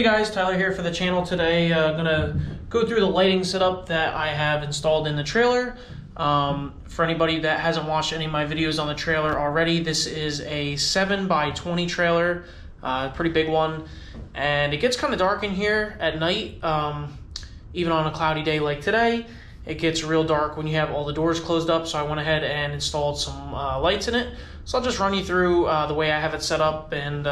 guys, Tyler here for the channel today. Gonna go through the lighting setup that I have installed in the trailer. For anybody that hasn't watched any of my videos on the trailer already, this is a 7x20 trailer, pretty big one, and it gets kind of dark in here at night, even on a cloudy day like today. It gets real dark when you have all the doors closed up, so I went ahead and installed some lights in it. So I'll just run you through the way I have it set up and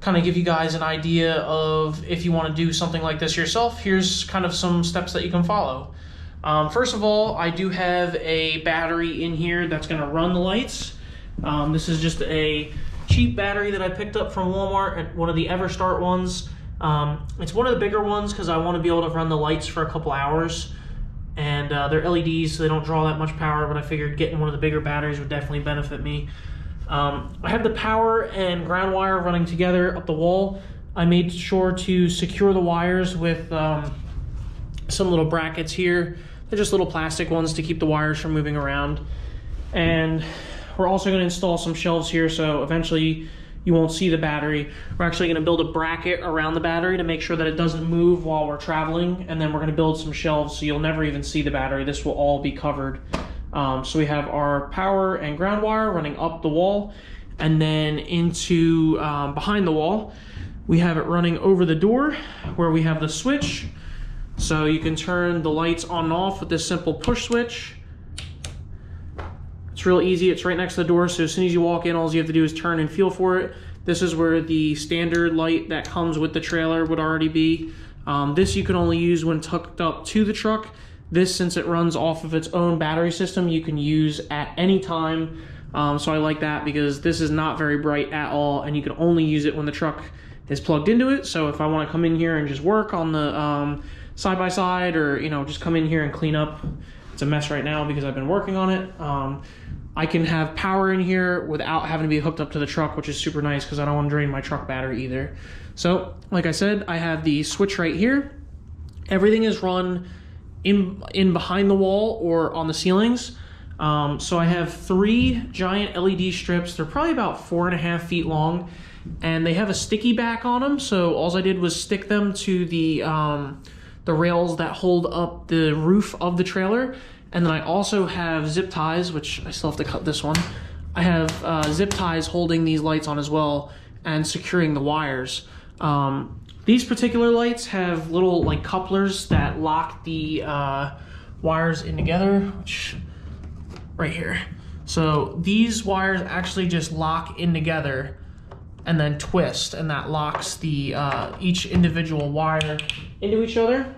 kind of give you guys an idea of if you want to do something like this yourself. Here's kind of some steps that you can follow. First of all, I do have a battery in here that's going to run the lights. This is just a cheap battery that I picked up from Walmart, at one of the Everstart ones. It's one of the bigger ones because I want to be able to run the lights for a couple hours. And they're LEDs, so they don't draw that much power, but I figured getting one of the bigger batteries would definitely benefit me. I have the power and ground wire running together up the wall. I made sure to secure the wires with some little brackets here. They're just little plastic ones to keep the wires from moving around. And we're also going to install some shelves here, so eventually you won't see the battery. We're actually going to build a bracket around the battery to make sure that it doesn't move while we're traveling, and then we're going to build some shelves so you'll never even see the battery. This will all be covered. So we have our power and ground wire running up the wall, and then into behind the wall we have it running over the door where we have the switch, so you can turn the lights on and off with this simple push switch. It's real easy. It's right next to the door, so as soon as you walk in, all you have to do is turn and feel for it. This is where the standard light that comes with the trailer would already be. This you can only use when hooked up to the truck. This, since it runs off of its own battery system, you can use at any time. So I like that because this is not very bright at all, and you can only use it when the truck is plugged into it. So if I want to come in here and just work on the side-by-side, or just come in here and clean up, it's a mess right now because I've been working on it. I can have power in here without having to be hooked up to the truck, which is super nice because I don't want to drain my truck battery either. So like I said, I have the switch right here. Everything is run in behind the wall or on the ceilings. So I have 3 giant LED strips. They're probably about 4.5 feet long, and they have a sticky back on them. So all I did was stick them to the rails that hold up the roof of the trailer. And then I also have zip ties, which I still have to cut this one. I have zip ties holding these lights on as well and securing the wires. These particular lights have little couplers that lock the wires in together, which right here. So these wires actually just lock in together and then twist, and that locks the each individual wire into each other.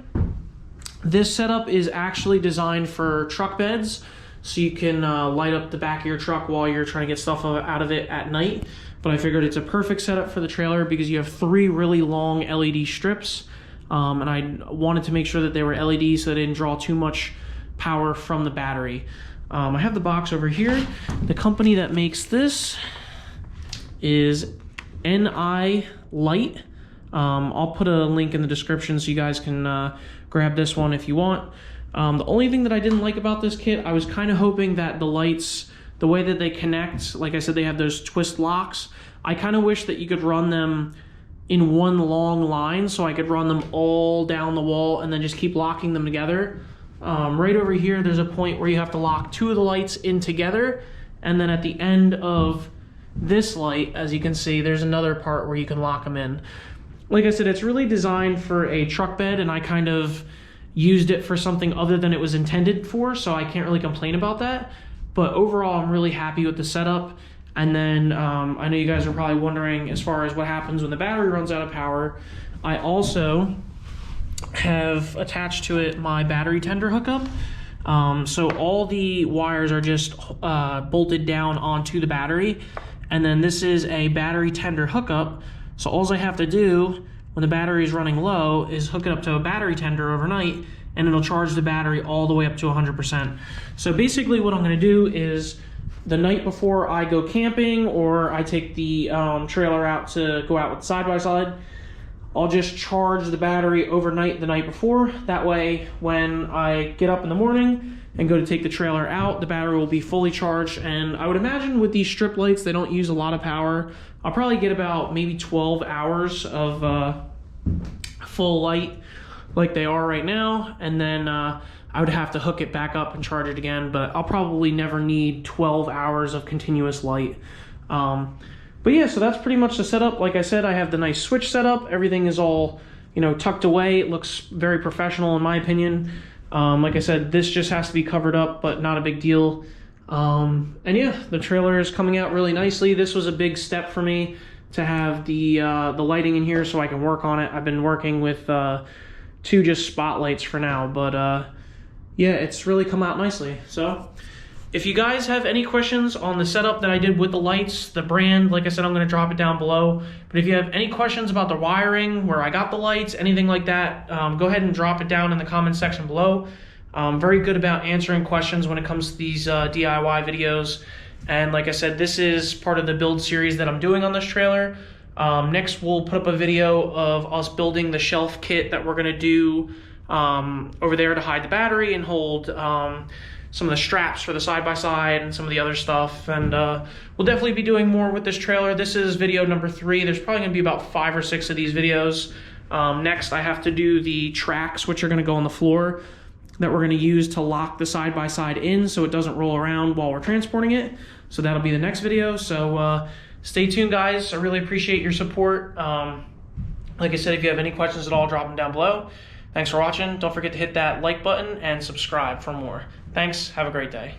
This setup is actually designed for truck beds, so you can light up the back of your truck while you're trying to get stuff out of it at night. But I figured it's a perfect setup for the trailer because you have 3 really long LED strips, and I wanted to make sure that they were LED so they didn't draw too much power from the battery. I have the box over here. The company that makes this is NI Light. I'll put a link in the description so you guys can grab this one if you want. The only thing that I didn't like about this kit, I was kind of hoping that the lights, the way that they connect, like I said, they have those twist locks. I kind of wish that you could run them in one long line, so I could run them all down the wall and then just keep locking them together. Right over here, there's a point where you have to lock 2 of the lights in together, and then at the end of this light, as you can see, there's another part where you can lock them in. Like I said, it's really designed for a truck bed, and I kind of used it for something other than it was intended for, so I can't really complain about that. But overall, I'm really happy with the setup. And then I know you guys are probably wondering as far as what happens when the battery runs out of power. I also have attached to it my battery tender hookup. So all the wires are just bolted down onto the battery. And then this is a battery tender hookup. So all I have to do when the battery is running low is hook it up to a battery tender overnight, and it'll charge the battery all the way up to 100%. So basically what I'm going to do is the night before I go camping, or I take the trailer out to go out with side-by-side, I'll just charge the battery overnight the night before. That way when I get up in the morning and go to take the trailer out, the battery will be fully charged. And I would imagine with these strip lights, they don't use a lot of power. I'll probably get about maybe 12 hours of full light like they are right now, and then I would have to hook it back up and charge it again, but I'll probably never need 12 hours of continuous light. But yeah, so that's pretty much the setup. Like I said, I have the nice switch setup. Everything is all, you know, tucked away. It looks very professional in my opinion. Like I said, this just has to be covered up, but not a big deal. And yeah, the trailer is coming out really nicely. This was a big step for me to have the lighting in here so I can work on it. I've been working with 2 just spotlights for now, but yeah, it's really come out nicely. So if you guys have any questions on the setup that I did with the lights, the brand, like I said, I'm going to drop it down below. But if you have any questions about the wiring, where I got the lights, anything like that, go ahead and drop it down in the comment section below. I'm very good about answering questions when it comes to these DIY videos. And like I said, this is part of the build series that I'm doing on this trailer. Next, we'll put up a video of us building the shelf kit that we're going to do over there to hide the battery and hold some of the straps for the side-by-side and some of the other stuff. And we'll definitely be doing more with this trailer. This is video number 3. There's probably gonna be about 5 or 6 of these videos. Next, I have to do the tracks, which are gonna go on the floor, that we're gonna use to lock the side-by-side in so it doesn't roll around while we're transporting it. So that'll be the next video. So stay tuned, guys. I really appreciate your support. Like I said, if you have any questions at all, drop them down below. Thanks for watching. Don't forget to hit that like button and subscribe for more. Thanks. Have a great day.